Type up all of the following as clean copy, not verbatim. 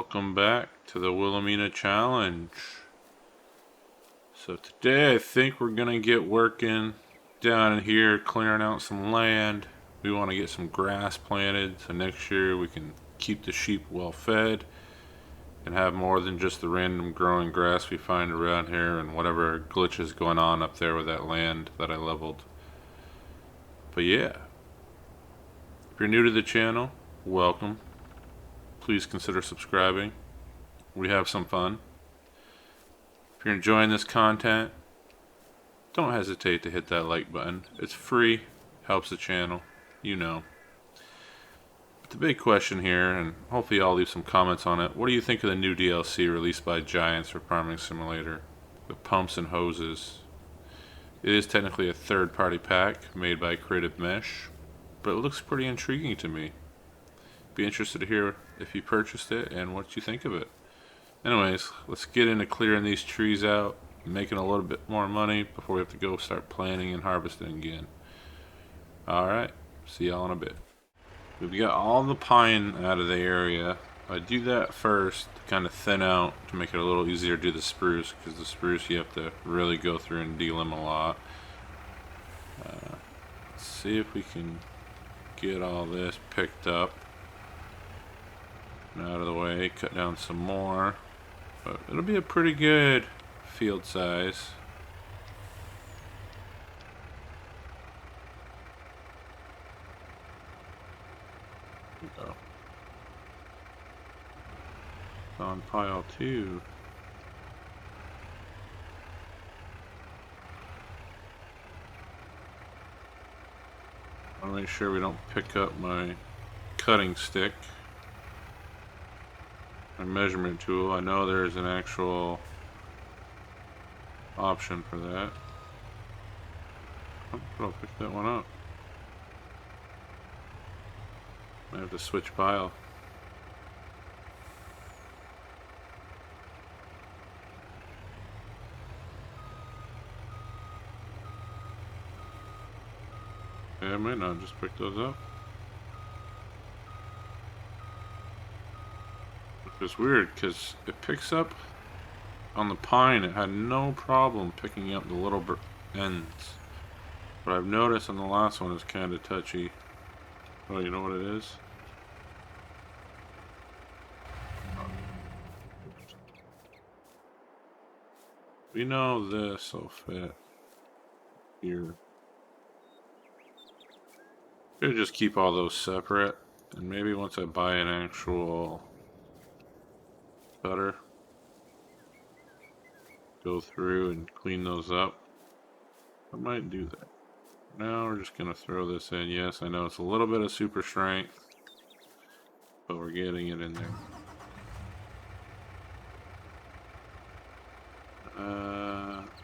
Welcome back to the Willamina Challenge. So today I think we're gonna get working down in here, clearing out some land. We want to get some grass planted so next year we can keep the sheep well fed and have more than just the random growing grass we find around here and whatever glitch is going on up there with that land that I leveled. But yeah, if you're new to the channel, welcome. Please consider subscribing. We have some fun. If you're enjoying this content, don't hesitate to hit that like button. It's free, helps the channel, you know. But the big question here, and hopefully I'll leave some comments on it, what do you think of the new DLC released by Giants for Farming Simulator with pumps and hoses? It is technically a third-party pack made by Creative Mesh, but it looks pretty intriguing to me. Be interested to hear if you purchased it and what you think of it. Anyways, let's get into clearing these trees out, making a little bit more money before we have to go start planting and harvesting again. Alright, see y'all in a bit. We've got all the pine out of the area. I do that first to kind of thin out to make it a little easier to do the spruce, because the spruce you have to really go through and delim a lot. Let's see if we can get all this picked up out of the way, cut down some more, but it'll be a pretty good field size. There we go. On pile 2. I want to make sure we don't pick up my cutting stick. My measurement tool. I know there's an actual option for that. Oh, I'll pick that one up. I have to switch pile. Yeah, I might not just pick those up. It's weird because it picks up on the pine. It had no problem picking up the little ends, but I've noticed on the last one it's kind of touchy. Oh, you know what it is? We know this will fit here. Could just keep all those separate, and maybe once I buy an actual cutter, go through and clean those up. I might do that. Now we're just gonna throw this in. Yes, I know it's a little bit of super strength, but we're getting it in there.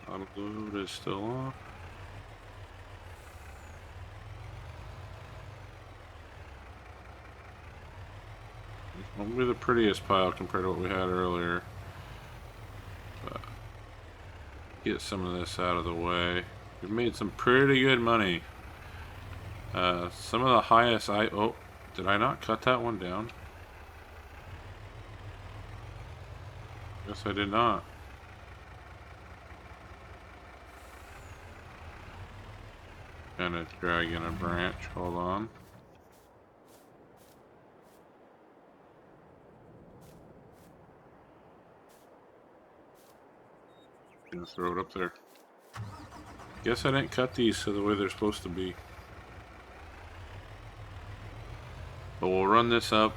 Auto load is still off. This won't be the prettiest pile compared to what we had earlier, but get some of this out of the way. We've made some pretty good money. Some of the highest oh, did I not cut that one down? Guess I did not. Kind of dragging a branch, hold on. Gonna throw it up there. Guess I didn't cut these so the way they're supposed to be. But we'll run this up,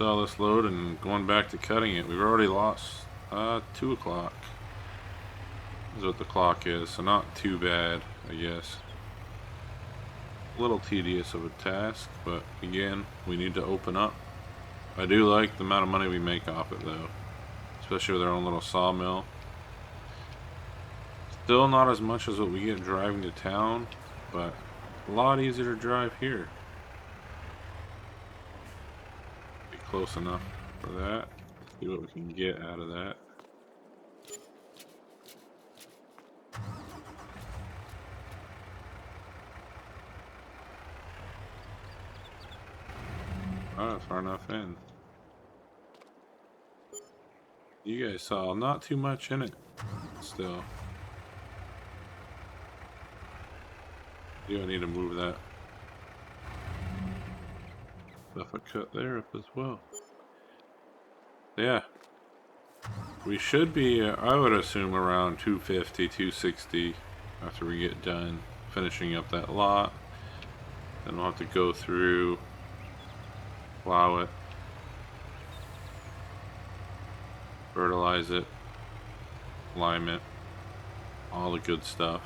all this load, and going back to cutting it. We've already lost 2 o'clock is what the clock is, so not too bad, I guess. A little tedious of a task, but again, we need to open up. I do like the amount of money we make off it though, especially with our own little sawmill. Still not as much as what we get driving to town, but a lot easier to drive here. Be close enough for that. See what we can get out of that. Oh, far enough in. You guys saw not too much in it still. Do I need to move that stuff I cut there up as well? Yeah. We should be, I would assume, around 250, 260 after we get done finishing up that lot. Then we'll have to go through, plow it, fertilize it, lime it, all the good stuff.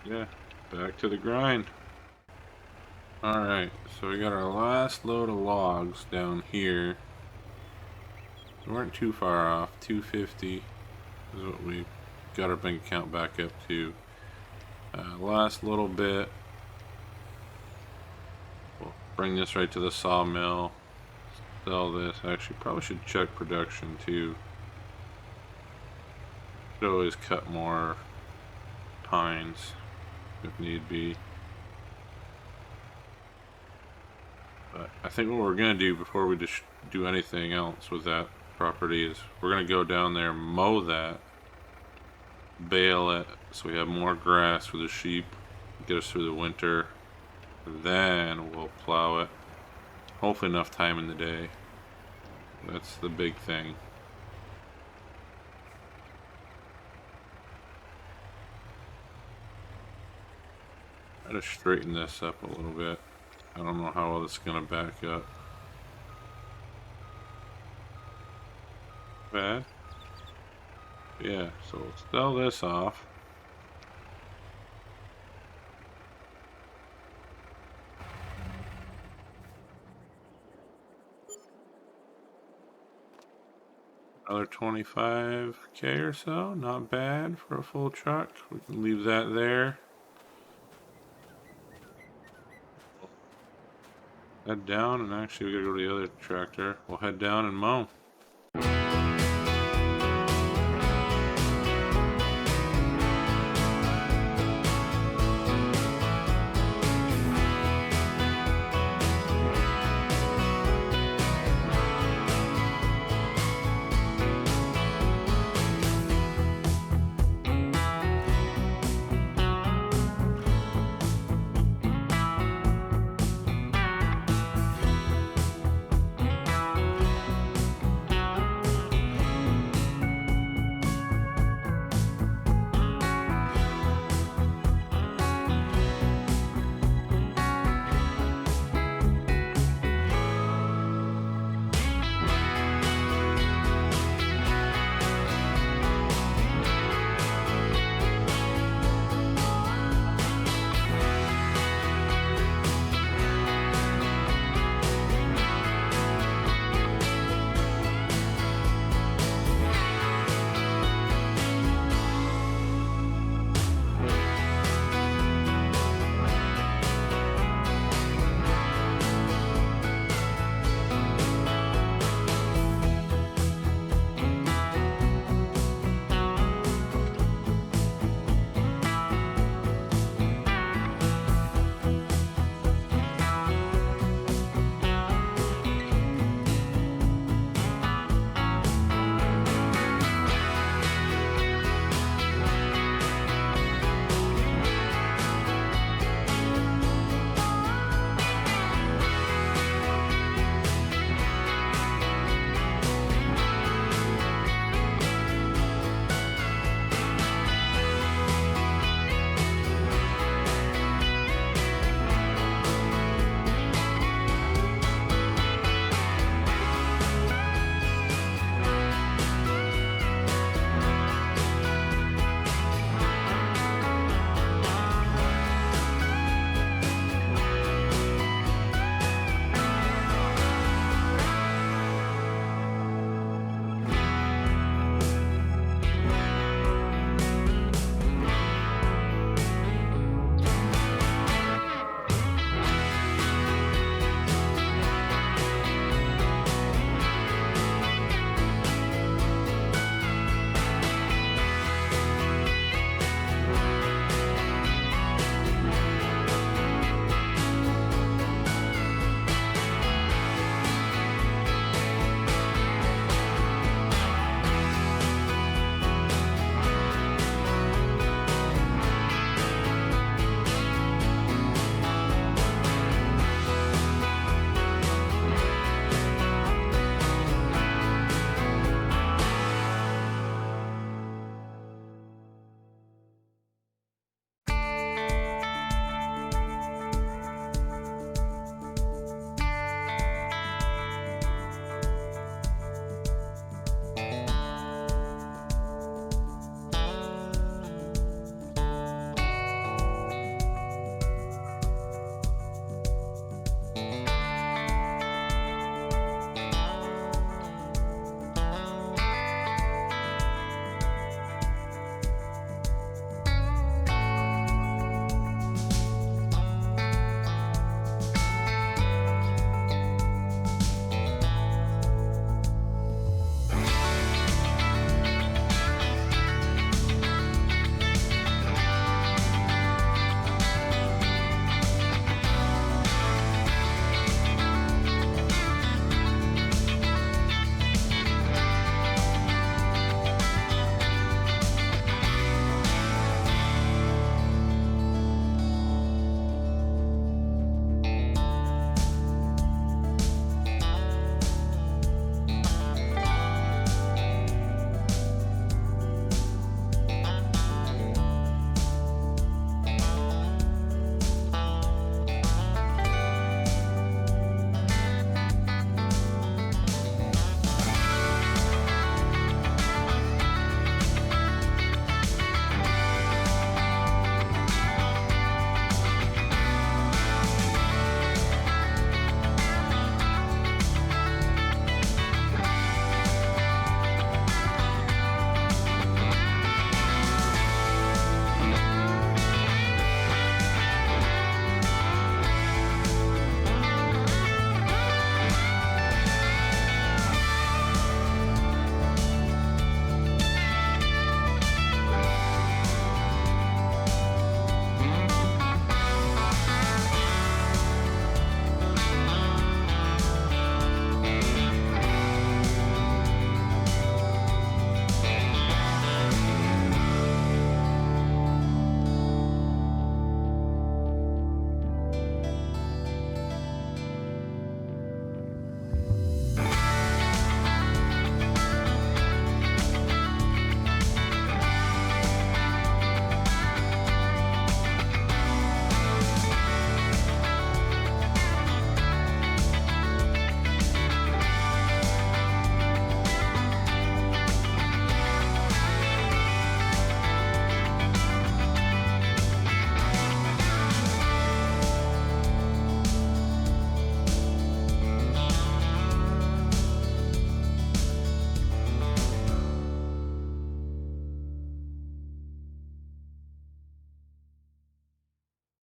Yeah, back to the grind. Alright, so we got our last load of logs down here. We weren't too far off. 250 is what we got our bank account back up to. Last little bit. We'll bring this right to the sawmill. Sell this. Actually, probably should check production too. Could always cut more pines if need be. But I think what we're gonna do before we just do anything else with that property is we're gonna go down there, mow that, bale it so we have more grass for the sheep, get us through the winter. Then we'll plow it. Hopefully enough time in the day. That's the big thing. Try to straighten this up a little bit. I don't know how well it's gonna back up. Bad. Yeah, so we'll sell this off. Another 25K or so, not bad for a full truck. We can leave that there. Head down, and actually we gotta go to the other tractor. We'll head down and mow.